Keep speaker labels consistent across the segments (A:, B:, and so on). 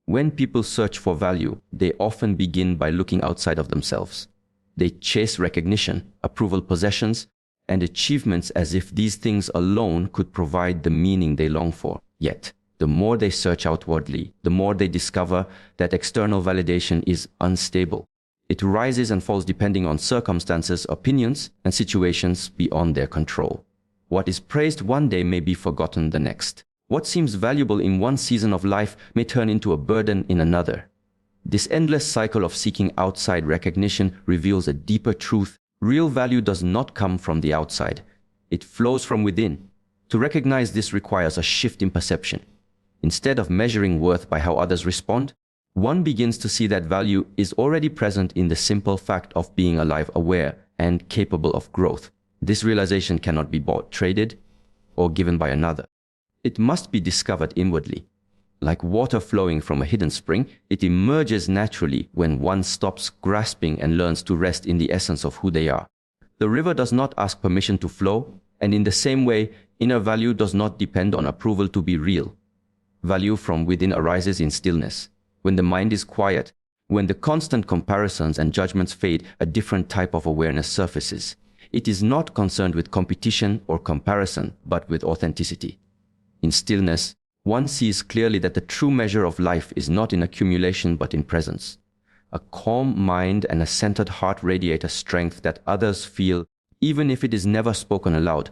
A: When people search for value, they often begin by looking outside of themselves. They chase recognition, approval, possessions, and achievements as if these things alone could provide the meaning they long for. Yet, the more they search outwardly, the more they discover that external validation is unstable. It rises and falls depending on circumstances, opinions, and situations beyond their control. What is praised one day may be forgotten the next. What seems valuable in one season of life may turn into a burden in another. This endless cycle of seeking outside recognition reveals a deeper truth. Real value does not come from the outside. It flows from within. To recognize this requires a shift in perception. Instead of measuring worth by how others respond, one begins to see that value is already present in the simple fact of being alive, aware, and capable of growth. This realization cannot be bought, traded, or given by another. It must be discovered inwardly. Like water flowing from a hidden spring, it emerges naturally when one stops grasping and learns to rest in the essence of who they are. The river does not ask permission to flow, and in the same way, inner value does not depend on approval to be real. Value from within arises in stillness. When the mind is quiet, when the constant comparisons and judgments fade, a different type of awareness surfaces. It is not concerned with competition or comparison, but with authenticity. In stillness, one sees clearly that the true measure of life is not in accumulation but in presence. A calm mind and a centered heart radiate a strength that others feel, even if it is never spoken aloud.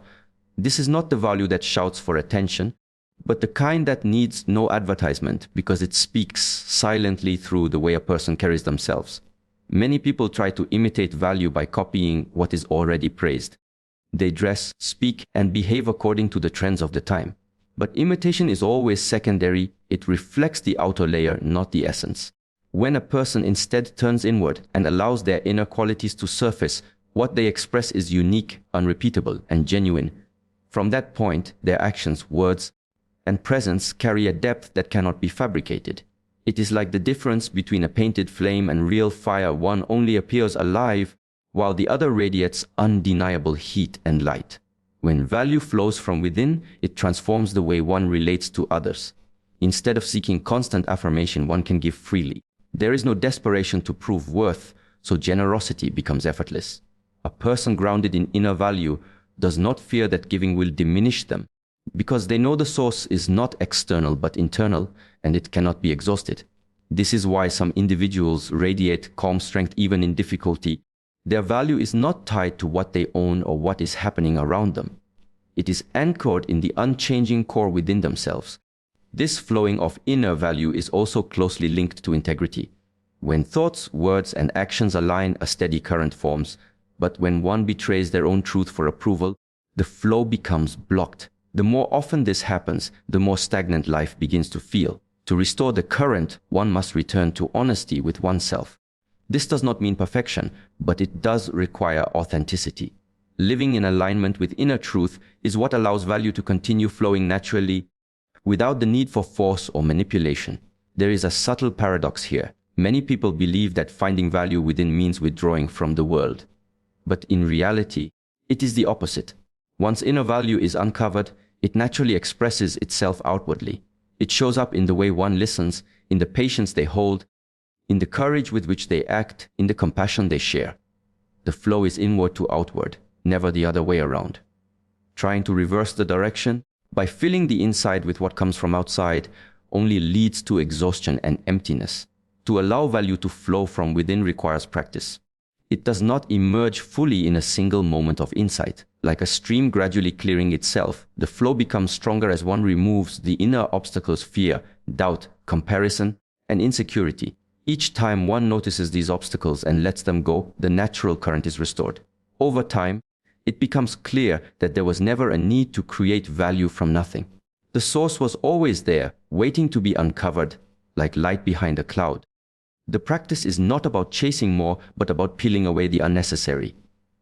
A: This is not the value that shouts for attention, but the kind that needs no advertisement because it speaks silently through the way a person carries themselves. Many people try to imitate value by copying what is already praised. They dress, speak, and behave according to the trends of the time. But imitation is always secondary. It reflects the outer layer, not the essence. When a person instead turns inward and allows their inner qualities to surface, what they express is unique, unrepeatable, and genuine. From that point, their actions, words, and presence carry a depth that cannot be fabricated. It is like the difference between a painted flame and real fire. One only appears alive, while the other radiates undeniable heat and light. When value flows from within, it transforms the way one relates to others. Instead of seeking constant affirmation, one can give freely. There is no desperation to prove worth, so generosity becomes effortless. A person grounded in inner value does not fear that giving will diminish them, because they know the source is not external but internal, and it cannot be exhausted. This is why some individuals radiate calm strength even in difficulty. Their value is not tied to what they own or what is happening around them. It is anchored in the unchanging core within themselves. This flowing of inner value is also closely linked to integrity. When thoughts, words, and actions align, a steady current forms. But when one betrays their own truth for approval, the flow becomes blocked. The more often this happens, the more stagnant life begins to feel. To restore the current, one must return to honesty with oneself. This does not mean perfection, but it does require authenticity. Living in alignment with inner truth is what allows value to continue flowing naturally, without the need for force or manipulation. There is a subtle paradox here. Many people believe that finding value within means withdrawing from the world. But in reality, it is the opposite. Once inner value is uncovered, it naturally expresses itself outwardly. It shows up in the way one listens, in the patience they hold, in the courage with which they act, in the compassion they share. The flow is inward to outward, never the other way around. Trying to reverse the direction by filling the inside with what comes from outside only leads to exhaustion and emptiness. To allow value to flow from within requires practice. It does not emerge fully in a single moment of insight. Like a stream gradually clearing itself, the flow becomes stronger as one removes the inner obstacles: fear, doubt, comparison, and insecurity. Each time one notices these obstacles and lets them go, the natural current is restored. Over time, it becomes clear that there was never a need to create value from nothing. The source was always there, waiting to be uncovered, like light behind a cloud. The practice is not about chasing more, but about peeling away the unnecessary.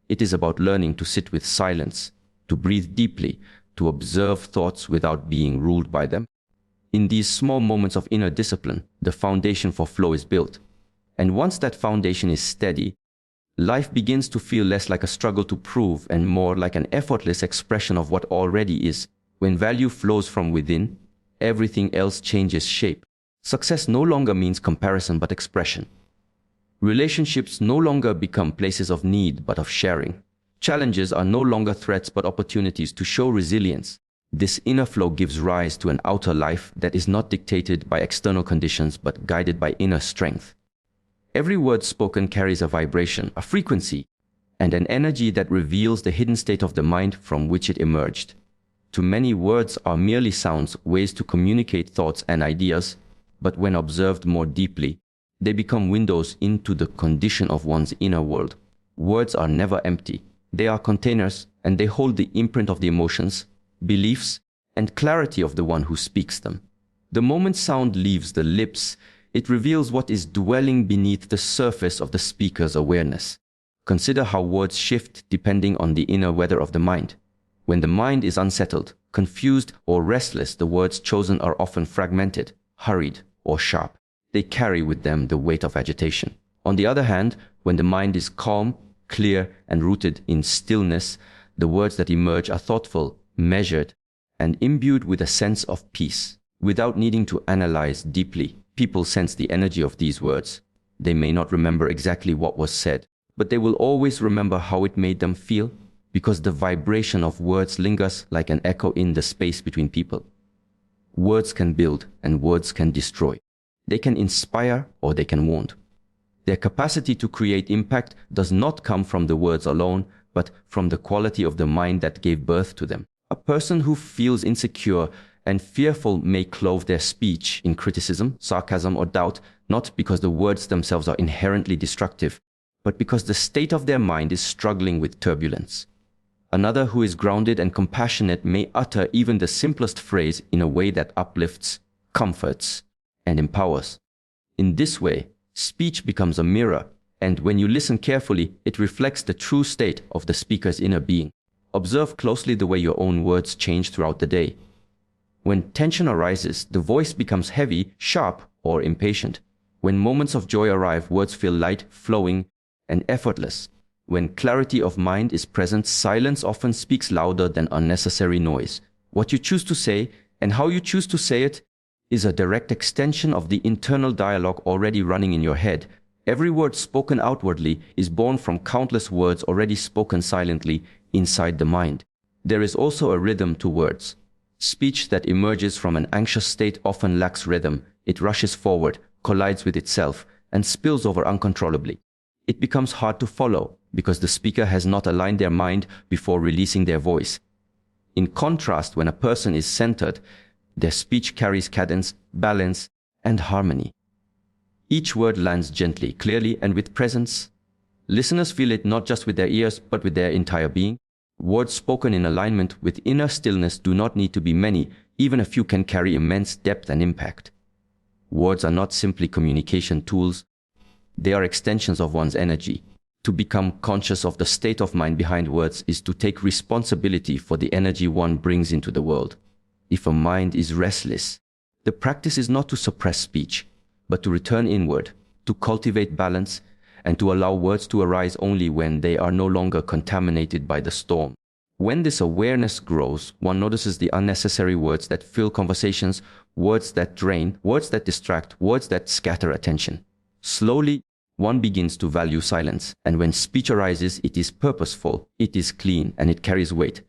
A: It is about learning to sit with silence, to breathe deeply, to observe thoughts without being ruled by them. In these small moments of inner discipline, the foundation for flow is built. And once that foundation is steady, life begins to feel less like a struggle to prove and more like an effortless expression of what already is. When value flows from within, everything else changes shape. Success no longer means comparison but expression. Relationships no longer become places of need but of sharing. Challenges are no longer threats but opportunities to show resilience. This inner flow gives rise to an outer life that is not dictated by external conditions but guided by inner strength. Every word spoken carries a vibration, a frequency, and an energy that reveals the hidden state of the mind from which it emerged. To many, words are merely sounds, ways to communicate thoughts and ideas, but when observed more deeply, they become windows into the condition of one's inner world. Words are never empty. They are containers, and they hold the imprint of the emotions, beliefs, and clarity of the one who speaks them. The moment sound leaves the lips, it reveals what is dwelling beneath the surface of the speaker's awareness. Consider how words shift depending on the inner weather of the mind. When the mind is unsettled, confused, or restless, the words chosen are often fragmented, hurried, or sharp. They carry with them the weight of agitation. On the other hand, when the mind is calm, clear, and rooted in stillness, the words that emerge are thoughtful, measured, and imbued with a sense of peace. Without needing to analyze deeply, people sense the energy of these words. They may not remember exactly what was said, but they will always remember how it made them feel, because the vibration of words lingers like an echo in the space between people. Words can build and words can destroy. They can inspire or they can wound. Their capacity to create impact does not come from the words alone, but from the quality of the mind that gave birth to them. A person who feels insecure and fearful may clothe their speech in criticism, sarcasm, or doubt, not because the words themselves are inherently destructive, but because the state of their mind is struggling with turbulence. Another who is grounded and compassionate may utter even the simplest phrase in a way that uplifts, comforts, and empowers. In this way, speech becomes a mirror, and when you listen carefully, it reflects the true state of the speaker's inner being. Observe closely the way your own words change throughout the day. When tension arises, the voice becomes heavy, sharp, or impatient. When moments of joy arrive, words feel light, flowing, and effortless. When clarity of mind is present, silence often speaks louder than unnecessary noise. What you choose to say and how you choose to say it is a direct extension of the internal dialogue already running in your head. Every word spoken outwardly is born from countless words already spoken silently inside the mind. There is also a rhythm to words. Speech that emerges from an anxious state often lacks rhythm. It rushes forward, collides with itself, and spills over uncontrollably. It becomes hard to follow because the speaker has not aligned their mind before releasing their voice. In contrast, when a person is centered, their speech carries cadence, balance, and harmony. Each word lands gently, clearly, and with presence. Listeners feel it not just with their ears, but with their entire being. Words spoken in alignment with inner stillness do not need to be many. Even a few can carry immense depth and impact. Words are not simply communication tools. They are extensions of one's energy. To become conscious of the state of mind behind words is to take responsibility for the energy one brings into the world. If a mind is restless, the practice is not to suppress speech, but to return inward, to cultivate balance, and to allow words to arise only when they are no longer contaminated by the storm. When this awareness grows, one notices the unnecessary words that fill conversations, words that drain, words that distract, words that scatter attention. Slowly, one begins to value silence, and when speech arises, it is purposeful, it is clean, and it carries weight.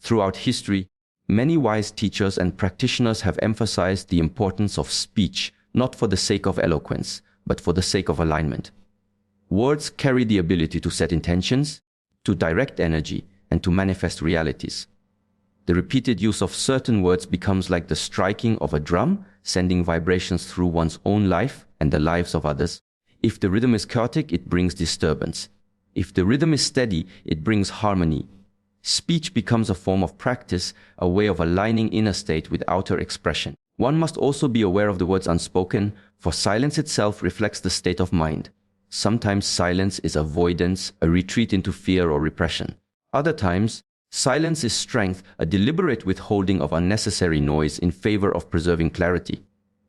A: Throughout history, many wise teachers and practitioners have emphasized the importance of speech, not for the sake of eloquence, but for the sake of alignment. Words carry the ability to set intentions, to direct energy, and to manifest realities. The repeated use of certain words becomes like the striking of a drum, sending vibrations through one's own life and the lives of others. If the rhythm is chaotic, it brings disturbance. If the rhythm is steady, it brings harmony. Speech becomes a form of practice, a way of aligning inner state with outer expression. One must also be aware of the words unspoken, for silence itself reflects the state of mind. Sometimes silence is avoidance, a retreat into fear or repression. Other times, silence is strength, a deliberate withholding of unnecessary noise in favor of preserving clarity.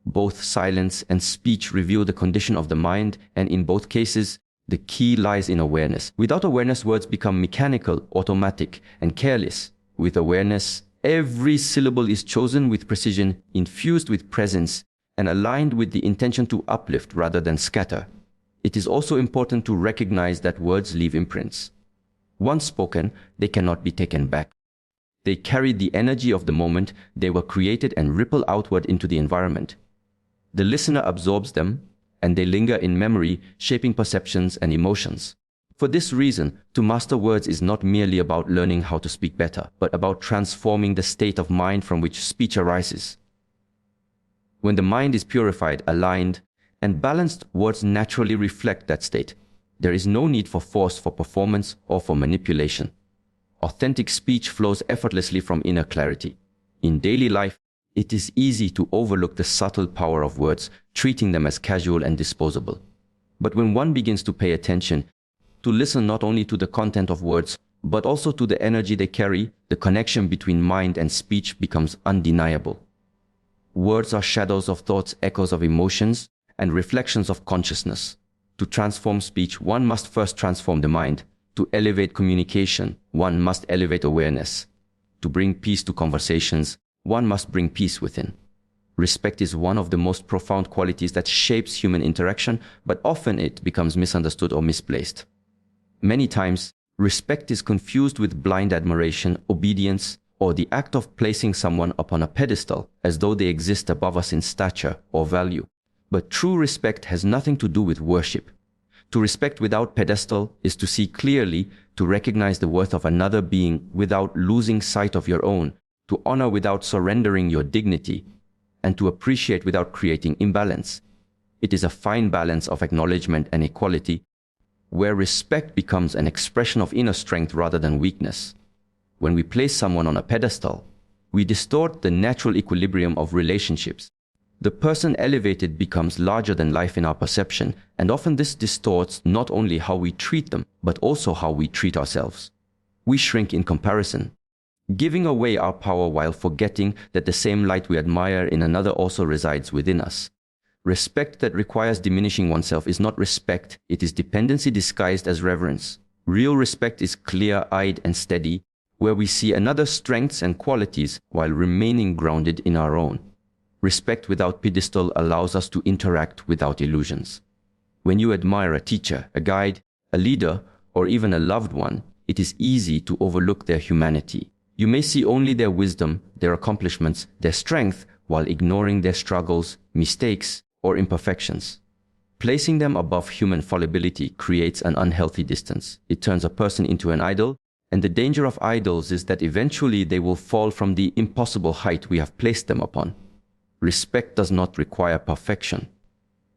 A: Both silence and speech reveal the condition of the mind, and in both cases, the key lies in awareness. Without awareness, words become mechanical, automatic, and careless. With awareness, every syllable is chosen with precision, infused with presence, and aligned with the intention to uplift rather than scatter. It is also important to recognize that words leave imprints. Once spoken, they cannot be taken back. They carry the energy of the moment they were created and ripple outward into the environment. The listener absorbs them, and they linger in memory, shaping perceptions and emotions. For this reason, to master words is not merely about learning how to speak better, but about transforming the state of mind from which speech arises. When the mind is purified, aligned, and balanced, words naturally reflect that state. There is no need for force, for performance, or for manipulation. Authentic speech flows effortlessly from inner clarity. In daily life, it is easy to overlook the subtle power of words, treating them as casual and disposable. But when one begins to pay attention, to listen not only to the content of words, but also to the energy they carry, the connection between mind and speech becomes undeniable. Words are shadows of thoughts, echoes of emotions, and reflections of consciousness. To transform speech, one must first transform the mind. To elevate communication, one must elevate awareness. To bring peace to conversations, one must bring peace within. Respect is one of the most profound qualities that shapes human interaction, but often it becomes misunderstood or misplaced. Many times, respect is confused with blind admiration, obedience, or the act of placing someone upon a pedestal as though they exist above us in stature or value. But true respect has nothing to do with worship. To respect without pedestal is to see clearly, to recognize the worth of another being without losing sight of your own, to honor without surrendering your dignity, and to appreciate without creating imbalance. It is a fine balance of acknowledgement and equality, where respect becomes an expression of inner strength rather than weakness. When we place someone on a pedestal, we distort the natural equilibrium of relationships. The person elevated becomes larger than life in our perception, and often this distorts not only how we treat them, but also how we treat ourselves. We shrink in comparison, giving away our power while forgetting that the same light we admire in another also resides within us. Respect that requires diminishing oneself is not respect, it is dependency disguised as reverence. Real respect is clear-eyed and steady, where we see another's strengths and qualities while remaining grounded in our own. Respect without pedestal allows us to interact without illusions. When you admire a teacher, a guide, a leader, or even a loved one, it is easy to overlook their humanity. You may see only their wisdom, their accomplishments, their strength, while ignoring their struggles, mistakes, or imperfections. Placing them above human fallibility creates an unhealthy distance. It turns a person into an idol, and the danger of idols is that eventually they will fall from the impossible height we have placed them upon. Respect does not require perfection.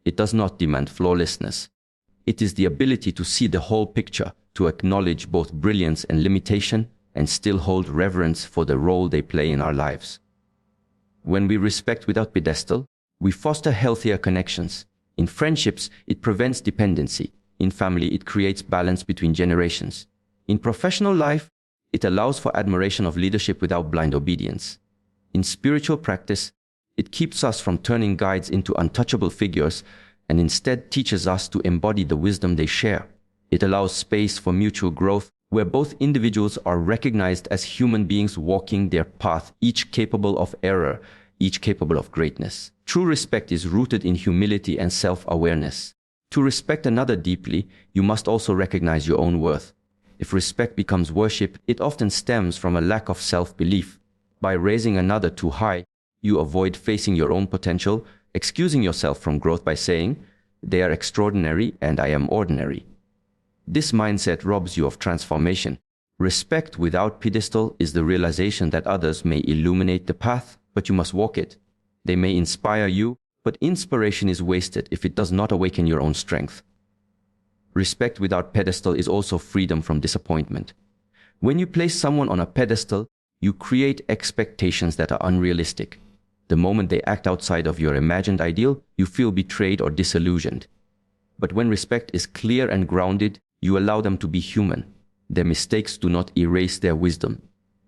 A: It does not demand flawlessness. It is the ability to see the whole picture, to acknowledge both brilliance and limitation, and still hold reverence for the role they play in our lives. When we respect without pedestal, we foster healthier connections. In friendships, it prevents dependency. In family, it creates balance between generations. In professional life, it allows for admiration of leadership without blind obedience. In spiritual practice, it keeps us from turning guides into untouchable figures and instead teaches us to embody the wisdom they share. It allows space for mutual growth where both individuals are recognized as human beings walking their path, each capable of error, each capable of greatness. True respect is rooted in humility and self-awareness. To respect another deeply, you must also recognize your own worth. If respect becomes worship, it often stems from a lack of self-belief. By raising another too high, you avoid facing your own potential, excusing yourself from growth by saying, "They are extraordinary and I am ordinary." This mindset robs you of transformation. Respect without pedestal is the realization that others may illuminate the path, but you must walk it. They may inspire you, but inspiration is wasted if it does not awaken your own strength. Respect without pedestal is also freedom from disappointment. When you place someone on a pedestal, you create expectations that are unrealistic. The moment they act outside of your imagined ideal, you feel betrayed or disillusioned. But when respect is clear and grounded, you allow them to be human. Their mistakes do not erase their wisdom.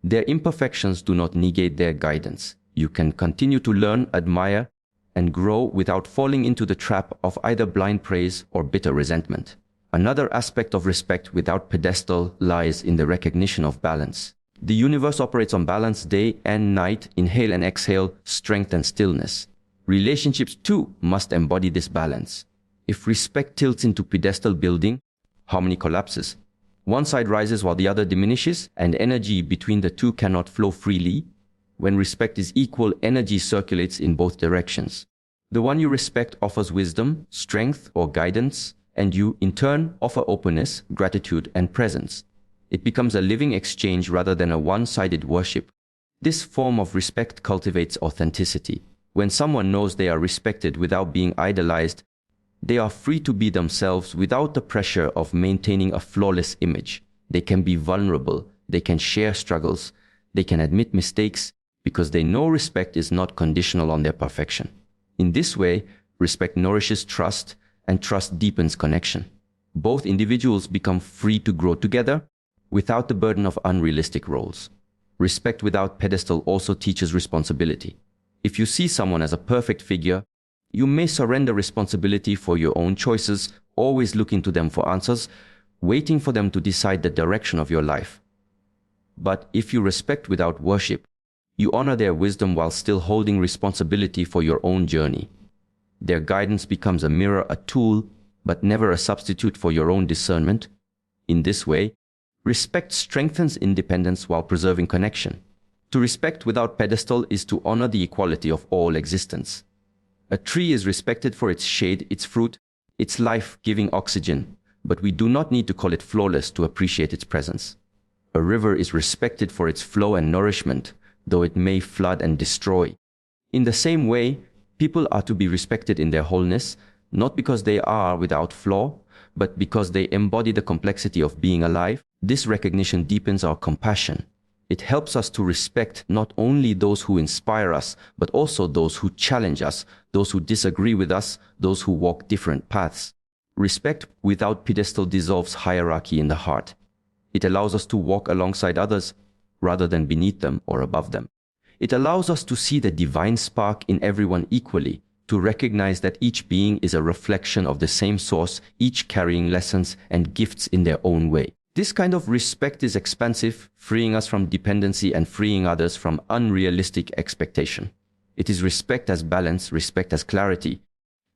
A: Their imperfections do not negate their guidance. You can continue to learn, admire, and grow without falling into the trap of either blind praise or bitter resentment. Another aspect of respect without pedestal lies in the recognition of balance. The universe operates on balance day and night, inhale and exhale, strength and stillness. Relationships too must embody this balance. If respect tilts into pedestal building, harmony collapses. One side rises while the other diminishes, and energy between the two cannot flow freely. When respect is equal, energy circulates in both directions. The one you respect offers wisdom, strength, or guidance, and you, in turn, offer openness, gratitude, and presence. It becomes a living exchange rather than a one-sided worship. This form of respect cultivates authenticity. When someone knows they are respected without being idolized, they are free to be themselves without the pressure of maintaining a flawless image. They can be vulnerable, they can share struggles, they can admit mistakes, because they know respect is not conditional on their perfection. In this way, respect nourishes trust, and trust deepens connection. Both individuals become free to grow together without the burden of unrealistic roles. Respect without pedestal also teaches responsibility. If you see someone as a perfect figure, you may surrender responsibility for your own choices, always looking to them for answers, waiting for them to decide the direction of your life. But if you respect without worship, you honor their wisdom while still holding responsibility for your own journey. Their guidance becomes a mirror, a tool, but never a substitute for your own discernment. In this way, respect strengthens independence while preserving connection. To respect without pedestal is to honor the equality of all existence. A tree is respected for its shade, its fruit, its life-giving oxygen, but we do not need to call it flawless to appreciate its presence. A river is respected for its flow and nourishment, though it may flood and destroy. In the same way, people are to be respected in their wholeness, not because they are without flaw, but because they embody the complexity of being alive. This recognition deepens our compassion. It helps us to respect not only those who inspire us, but also those who challenge us, those who disagree with us, those who walk different paths. Respect without pedestal dissolves hierarchy in the heart. It allows us to walk alongside others rather than beneath them or above them. It allows us to see the divine spark in everyone equally, to recognize that each being is a reflection of the same source, each carrying lessons and gifts in their own way. This kind of respect is expansive, freeing us from dependency and freeing others from unrealistic expectation. It is respect as balance, respect as clarity,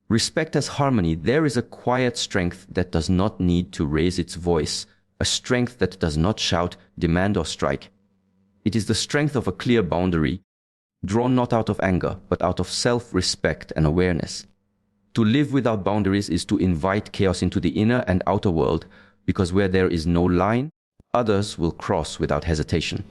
A: respect as harmony. There is a quiet strength that does not need to raise its voice, a strength that does not shout, demand, or strike. It is the strength of a clear boundary, drawn not out of anger, but out of self-respect and awareness. To live without boundaries is to invite chaos into the inner and outer world, because where there is no line, others will cross without hesitation.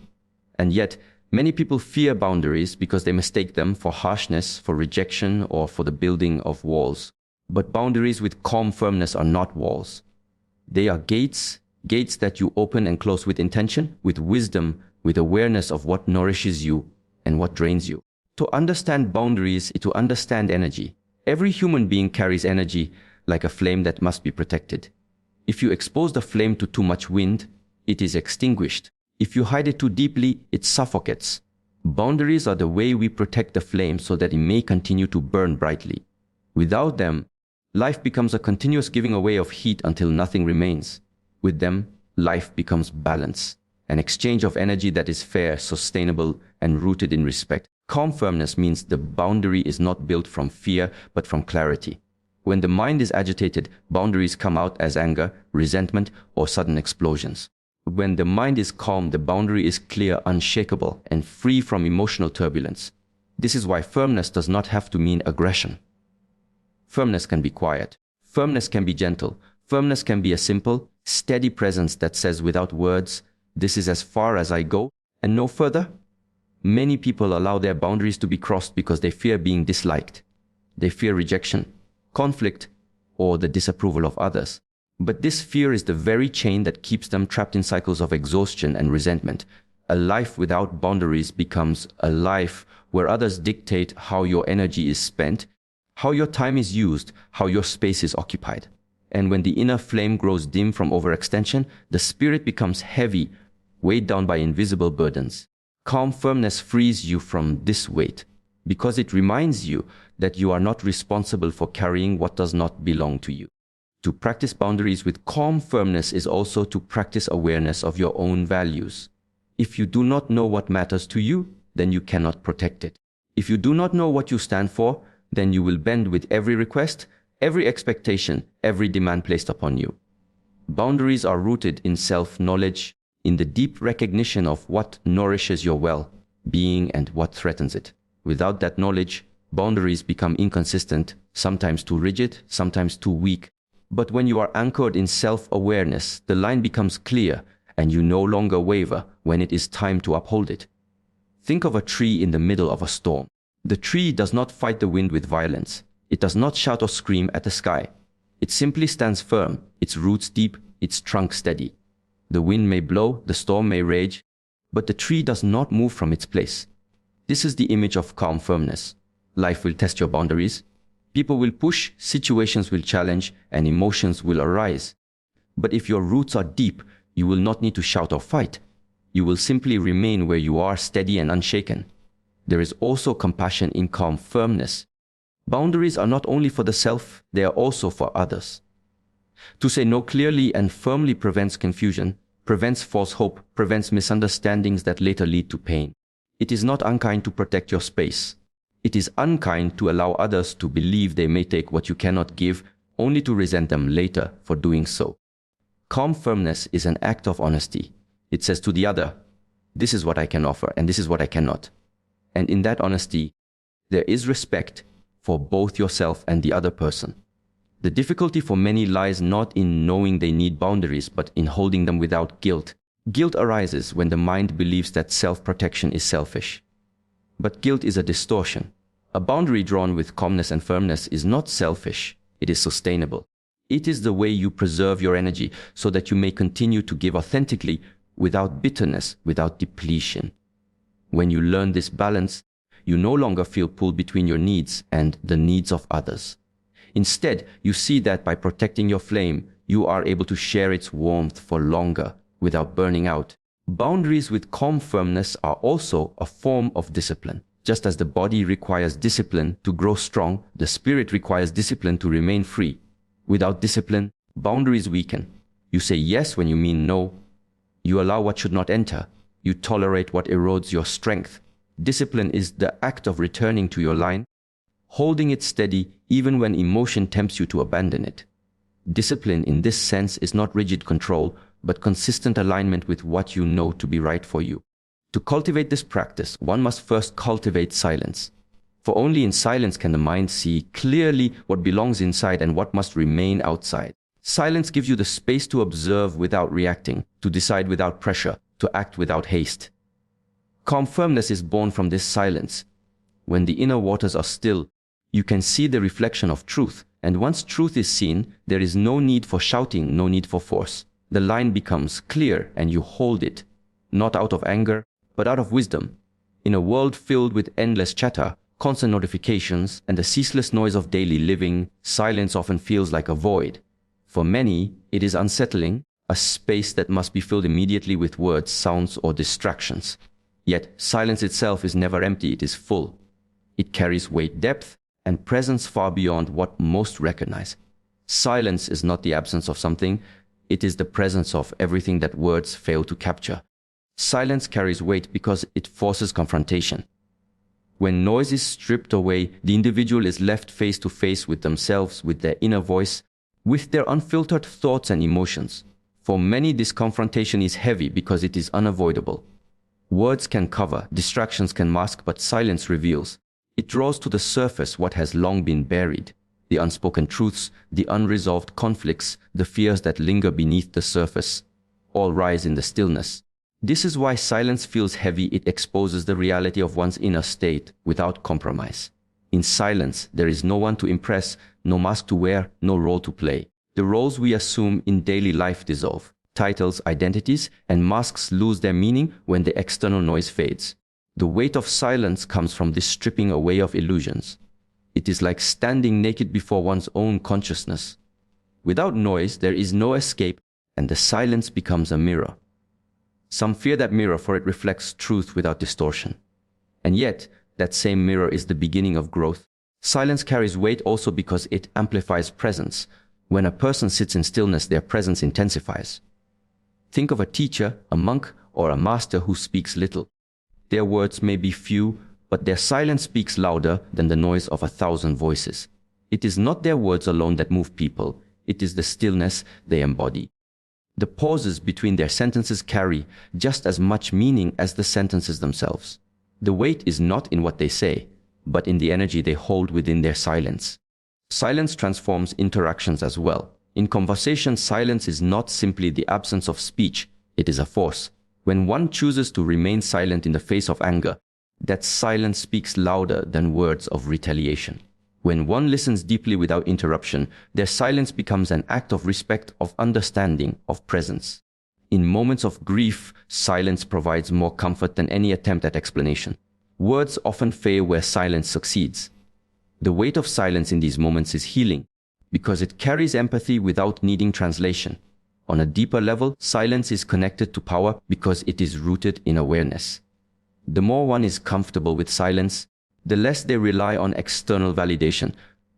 A: And yet, many people fear boundaries because they mistake them for harshness, for rejection, or for the building of walls. But boundaries with calm firmness are not walls. They are gates, gates that you open and close with intention, with wisdom, with awareness of what nourishes you and what drains you. To understand boundaries is to understand energy. Every human being carries energy like a flame that must be protected. If you expose the flame to too much wind, it is extinguished. If you hide it too deeply, it suffocates. Boundaries are the way we protect the flame so that it may continue to burn brightly. Without them, life becomes a continuous giving away of heat until nothing remains. With them, life becomes balance, an exchange of energy that is fair, sustainable, and rooted in respect. Calm firmness means the boundary is not built from fear, but from clarity. When the mind is agitated, boundaries come out as anger, resentment, or sudden explosions. When the mind is calm, the boundary is clear, unshakable, and free from emotional turbulence. This is why firmness does not have to mean aggression. Firmness can be quiet. Firmness can be gentle. Firmness can be a simple, steady presence that says without words, "This is as far as I go, and no further." Many people allow their boundaries to be crossed because they fear being disliked. They fear rejection, conflict, or the disapproval of others. But this fear is the very chain that keeps them trapped in cycles of exhaustion and resentment. A life without boundaries becomes a life where others dictate how your energy is spent, how your time is used, how your space is occupied. And when the inner flame grows dim from overextension, the spirit becomes heavy, weighed down by invisible burdens. Calm firmness frees you from this weight, because it reminds you that you are not responsible for carrying what does not belong to you. To practice boundaries with calm firmness is also to practice awareness of your own values. If you do not know what matters to you, then you cannot protect it. If you do not know what you stand for, then you will bend with every request, every expectation, every demand placed upon you. Boundaries are rooted in self-knowledge, in the deep recognition of what nourishes your well-being and what threatens it. Without that knowledge, boundaries become inconsistent, sometimes too rigid, sometimes too weak. But when you are anchored in self-awareness, the line becomes clear and you no longer waver when it is time to uphold it. Think of a tree in the middle of a storm. The tree does not fight the wind with violence. It does not shout or scream at the sky. It simply stands firm, its roots deep, its trunk steady. The wind may blow, the storm may rage, but the tree does not move from its place. This is the image of calm firmness. Life will test your boundaries. People will push, situations will challenge, and emotions will arise. But if your roots are deep, you will not need to shout or fight. You will simply remain where you are, steady and unshaken. There is also compassion in calm firmness. Boundaries are not only for the self, they are also for others. To say no clearly and firmly prevents confusion, prevents false hope, prevents misunderstandings that later lead to pain. It is not unkind to protect your space. It is unkind to allow others to believe they may take what you cannot give, only to resent them later for doing so. Calm firmness is an act of honesty. It says to the other, this is what I can offer and this is what I cannot. And in that honesty, there is respect for both yourself and the other person. The difficulty for many lies not in knowing they need boundaries, but in holding them without guilt. Guilt arises when the mind believes that self-protection is selfish. But guilt is a distortion. A boundary drawn with calmness and firmness is not selfish. It is sustainable. It is the way you preserve your energy so that you may continue to give authentically without bitterness, without depletion. When you learn this balance, you no longer feel pulled between your needs and the needs of others. Instead, you see that by protecting your flame, you are able to share its warmth for longer without burning out. Boundaries with calm firmness are also a form of discipline. Just as the body requires discipline to grow strong, the spirit requires discipline to remain free. Without discipline, boundaries weaken. You say yes when you mean no. You allow what should not enter. You tolerate what erodes your strength. Discipline is the act of returning to your line, holding it steady even when emotion tempts you to abandon it. Discipline in this sense is not rigid control, but consistent alignment with what you know to be right for you. To cultivate this practice, one must first cultivate silence. For only in silence can the mind see clearly what belongs inside and what must remain outside. Silence gives you the space to observe without reacting, to decide without pressure, to act without haste. Calm firmness is born from this silence. When the inner waters are still, you can see the reflection of truth, and once truth is seen, there is no need for shouting, no need for force. The line becomes clear and you hold it, not out of anger, but out of wisdom. In a world filled with endless chatter, constant notifications, and the ceaseless noise of daily living, silence often feels like a void. For many, it is unsettling, a space that must be filled immediately with words, sounds, or distractions. Yet, silence itself is never empty, it is full. It carries weight, depth, and presence far beyond what most recognize. Silence is not the absence of something, it is the presence of everything that words fail to capture. Silence carries weight because it forces confrontation. When noise is stripped away, the individual is left face to face with themselves, with their inner voice, with their unfiltered thoughts and emotions. For many, this confrontation is heavy because it is unavoidable. Words can cover, distractions can mask, but silence reveals. It draws to the surface what has long been buried. The unspoken truths, the unresolved conflicts, the fears that linger beneath the surface, all rise in the stillness. This is why silence feels heavy. It exposes the reality of one's inner state without compromise. In silence, there is no one to impress, no mask to wear, no role to play. The roles we assume in daily life dissolve. Titles, identities, and masks lose their meaning when the external noise fades. The weight of silence comes from this stripping away of illusions. It is like standing naked before one's own consciousness. Without noise, there is no escape, and the silence becomes a mirror. Some fear that mirror, for it reflects truth without distortion. And yet, that same mirror is the beginning of growth. Silence carries weight also because it amplifies presence. When a person sits in stillness, their presence intensifies. Think of a teacher, a monk, or a master who speaks little. Their words may be few, but their silence speaks louder than the noise of 1,000 voices. It is not their words alone that move people, it is the stillness they embody. The pauses between their sentences carry just as much meaning as the sentences themselves. The weight is not in what they say, but in the energy they hold within their silence. Silence transforms interactions as well. In conversation, silence is not simply the absence of speech, it is a force. When one chooses to remain silent in the face of anger, that silence speaks louder than words of retaliation. When one listens deeply without interruption, their silence becomes an act of respect, of understanding, of presence. In moments of grief, silence provides more comfort than any attempt at explanation. Words often fail where silence succeeds. The weight of silence in these moments is healing, because it carries empathy without needing translation. On a deeper level, silence is connected to power because it is rooted in awareness. The more one is comfortable with silence, the less they rely on external validation.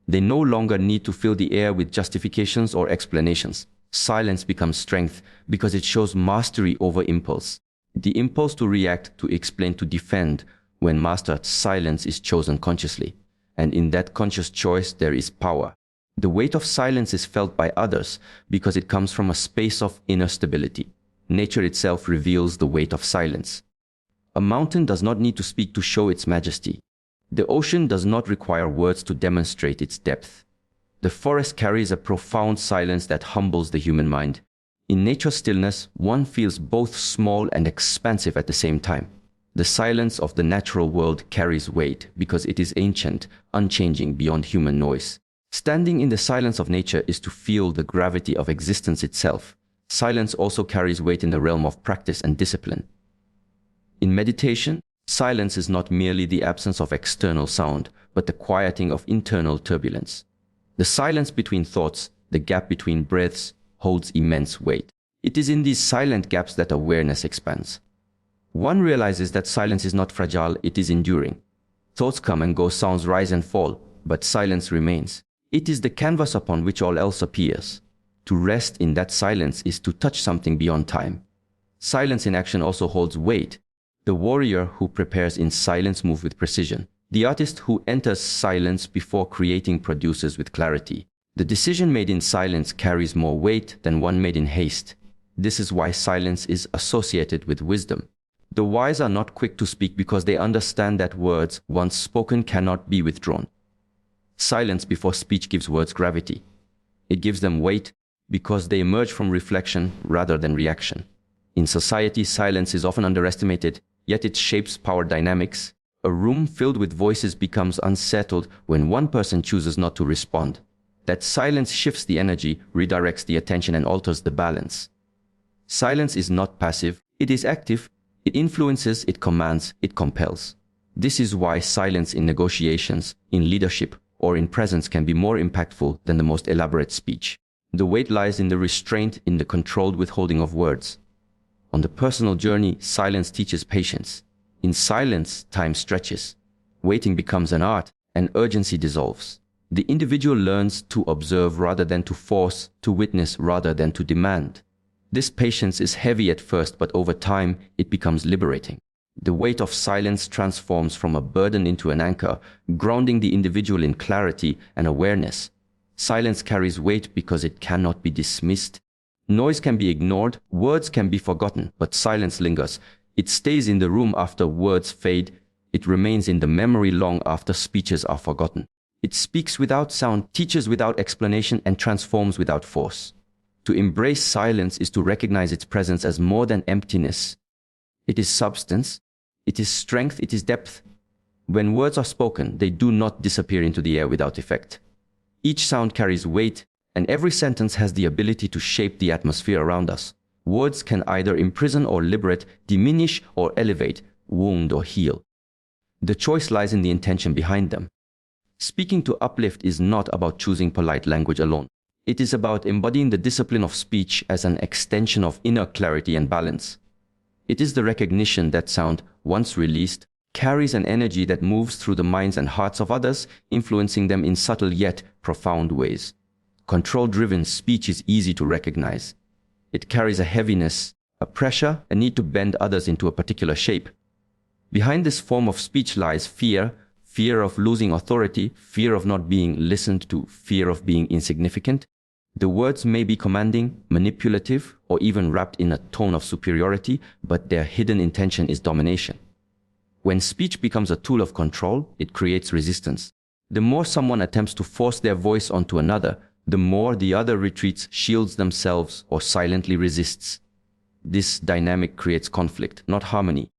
A: They no longer need to fill the air with justifications or explanations. Silence becomes strength because it shows mastery over impulse. The impulse to react, to explain, to defend. When mastered, silence is chosen consciously. And in that conscious choice, there is power. The weight of silence is felt by others because it comes from a space of inner stability. Nature itself reveals the weight of silence. A mountain does not need to speak to show its majesty. The ocean does not require words to demonstrate its depth. The forest carries a profound silence that humbles the human mind. In nature's stillness, one feels both small and expansive at the same time. The silence of the natural world carries weight because it is ancient, unchanging, beyond human noise. Standing in the silence of nature is to feel the gravity of existence itself. Silence also carries weight in the realm of practice and discipline. In meditation, silence is not merely the absence of external sound, but the quieting of internal turbulence. The silence between thoughts, the gap between breaths, holds immense weight. It is in these silent gaps that awareness expands. One realizes that silence is not fragile, it is enduring. Thoughts come and go, sounds rise and fall, but silence remains. It is the canvas upon which all else appears. To rest in that silence is to touch something beyond time. Silence in action also holds weight. The warrior who prepares in silence moves with precision. The artist who enters silence before creating produces with clarity. The decision made in silence carries more weight than one made in haste. This is why silence is associated with wisdom. The wise are not quick to speak because they understand that words, once spoken, cannot be withdrawn. Silence before speech gives words gravity. It gives them weight because they emerge from reflection rather than reaction. In society, silence is often underestimated, yet it shapes power dynamics. A room filled with voices becomes unsettled when one person chooses not to respond. That silence shifts the energy, redirects the attention, and alters the balance. Silence is not passive, it is active. It influences, it commands, it compels. This is why silence in negotiations, in leadership, or in presence can be more impactful than the most elaborate speech. The weight lies in the restraint, in the controlled withholding of words. On the personal journey, silence teaches patience. In silence, time stretches. Waiting becomes an art, and urgency dissolves. The individual learns to observe rather than to force, to witness rather than to demand. This patience is heavy at first, but over time, it becomes liberating. The weight of silence transforms from a burden into an anchor, grounding the individual in clarity and awareness. Silence carries weight because it cannot be dismissed. Noise can be ignored, words can be forgotten, but silence lingers. It stays in the room after words fade. It remains in the memory long after speeches are forgotten. It speaks without sound, teaches without explanation, and transforms without force. To embrace silence is to recognize its presence as more than emptiness. It is substance, it is strength, it is depth. When words are spoken, they do not disappear into the air without effect. Each sound carries weight, and every sentence has the ability to shape the atmosphere around us. Words can either imprison or liberate, diminish or elevate, wound or heal. The choice lies in the intention behind them. Speaking to uplift is not about choosing polite language alone. It is about embodying the discipline of speech as an extension of inner clarity and balance. It is the recognition that sound, once released, carries an energy that moves through the minds and hearts of others, influencing them in subtle yet profound ways. Control-driven speech is easy to recognize. It carries a heaviness, a pressure, a need to bend others into a particular shape. Behind this form of speech lies fear, fear of losing authority, fear of not being listened to, fear of being insignificant. The words may be commanding, manipulative, or even wrapped in a tone of superiority, but their hidden intention is domination. When speech becomes a tool of control, it creates resistance. The more someone attempts to force their voice onto another, the more the other retreats, shields themselves, or silently resists. This dynamic creates conflict, not harmony.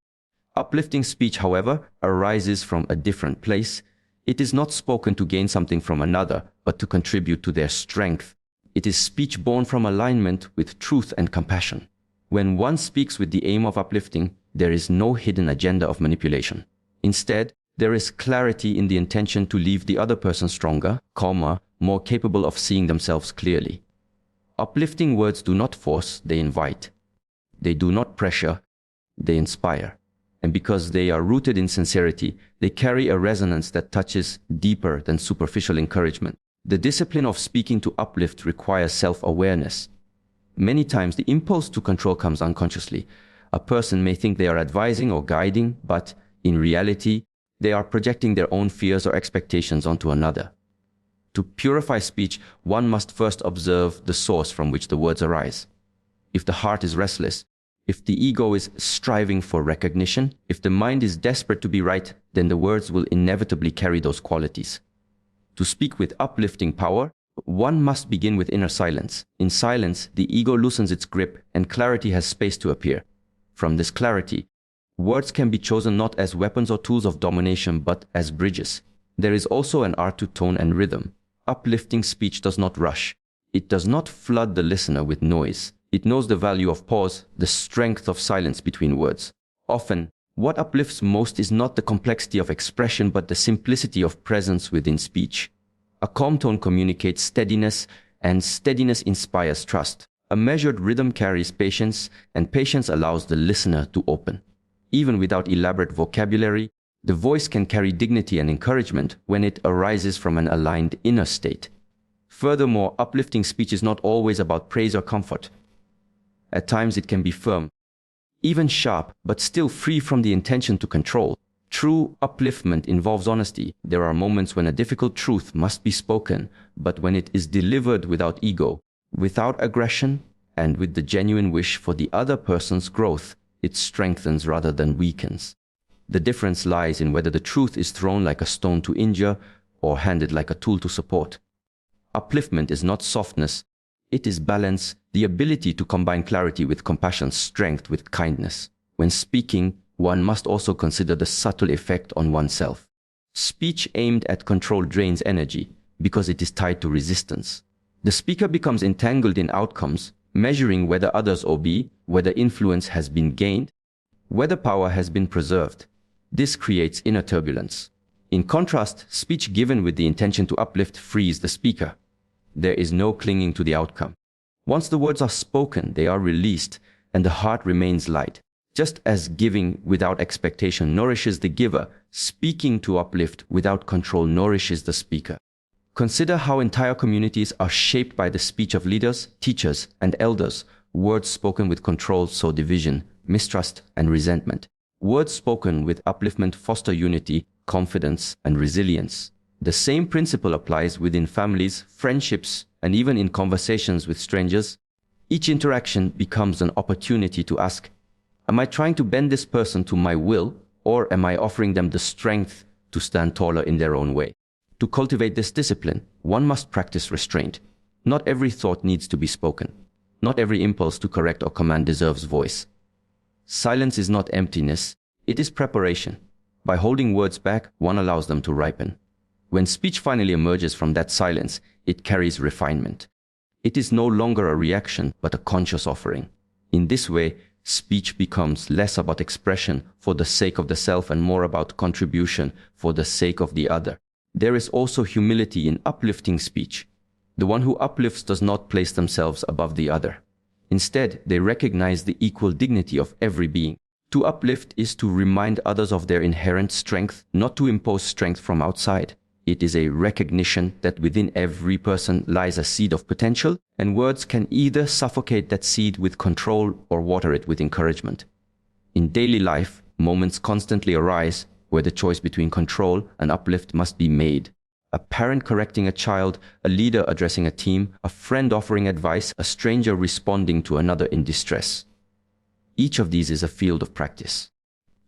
A: Uplifting speech, however, arises from a different place. It is not spoken to gain something from another, but to contribute to their strength. It is speech born from alignment with truth and compassion. When one speaks with the aim of uplifting, there is no hidden agenda of manipulation. Instead, there is clarity in the intention to leave the other person stronger, calmer, more capable of seeing themselves clearly. Uplifting words do not force, they invite. They do not pressure, they inspire. And because they are rooted in sincerity, they carry a resonance that touches deeper than superficial encouragement. The discipline of speaking to uplift requires self-awareness. Many times, the impulse to control comes unconsciously. A person may think they are advising or guiding, but in reality, they are projecting their own fears or expectations onto another. To purify speech, one must first observe the source from which the words arise. If the heart is restless, if the ego is striving for recognition, if the mind is desperate to be right, then the words will inevitably carry those qualities. To speak with uplifting power, one must begin with inner silence. In silence, the ego loosens its grip and clarity has space to appear. From this clarity, words can be chosen not as weapons or tools of domination, but as bridges. There is also an art to tone and rhythm. Uplifting speech does not rush. It does not flood the listener with noise. It knows the value of pause, the strength of silence between words. Often, what uplifts most is not the complexity of expression, but the simplicity of presence within speech. A calm tone communicates steadiness, and steadiness inspires trust. A measured rhythm carries patience, and patience allows the listener to open. Even without elaborate vocabulary, the voice can carry dignity and encouragement when it arises from an aligned inner state. Furthermore, uplifting speech is not always about praise or comfort. At times it can be firm, even sharp, but still free from the intention to control. True upliftment involves honesty. There are moments when a difficult truth must be spoken, but when it is delivered without ego, without aggression, and with the genuine wish for the other person's growth, it strengthens rather than weakens. The difference lies in whether the truth is thrown like a stone to injure or handed like a tool to support. Upliftment is not softness. It is balance, the ability to combine clarity with compassion, strength with kindness. When speaking, one must also consider the subtle effect on oneself. Speech aimed at control drains energy because it is tied to resistance. The speaker becomes entangled in outcomes, measuring whether others obey, whether influence has been gained, whether power has been preserved. This creates inner turbulence. In contrast, speech given with the intention to uplift frees the speaker. There is no clinging to the outcome. Once the words are spoken, they are released, and the heart remains light. Just as giving without expectation nourishes the giver, speaking to uplift without control nourishes the speaker. Consider how entire communities are shaped by the speech of leaders, teachers, and elders. Words spoken with control sow division, mistrust, and resentment. Words spoken with upliftment foster unity, confidence, and resilience. The same principle applies within families, friendships, and even in conversations with strangers. Each interaction becomes an opportunity to ask, am I trying to bend this person to my will, or am I offering them the strength to stand taller in their own way? To cultivate this discipline, one must practice restraint. Not every thought needs to be spoken. Not every impulse to correct or command deserves voice. Silence is not emptiness, it is preparation. By holding words back, one allows them to ripen. When speech finally emerges from that silence, it carries refinement. It is no longer a reaction, but a conscious offering. In this way, speech becomes less about expression for the sake of the self and more about contribution for the sake of the other. There is also humility in uplifting speech. The one who uplifts does not place themselves above the other. Instead, they recognize the equal dignity of every being. To uplift is to remind others of their inherent strength, not to impose strength from outside. It is a recognition that within every person lies a seed of potential, and words can either suffocate that seed with control or water it with encouragement. In daily life, moments constantly arise where the choice between control and uplift must be made. A parent correcting a child, a leader addressing a team, a friend offering advice, a stranger responding to another in distress. Each of these is a field of practice.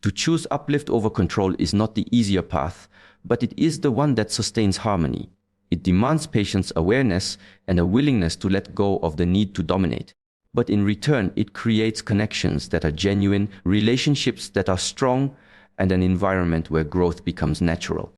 A: To choose uplift over control is not the easier path, but it is the one that sustains harmony. It demands patience, awareness, and a willingness to let go of the need to dominate. But in return, it creates connections that are genuine, relationships that are strong, and an environment where growth becomes natural.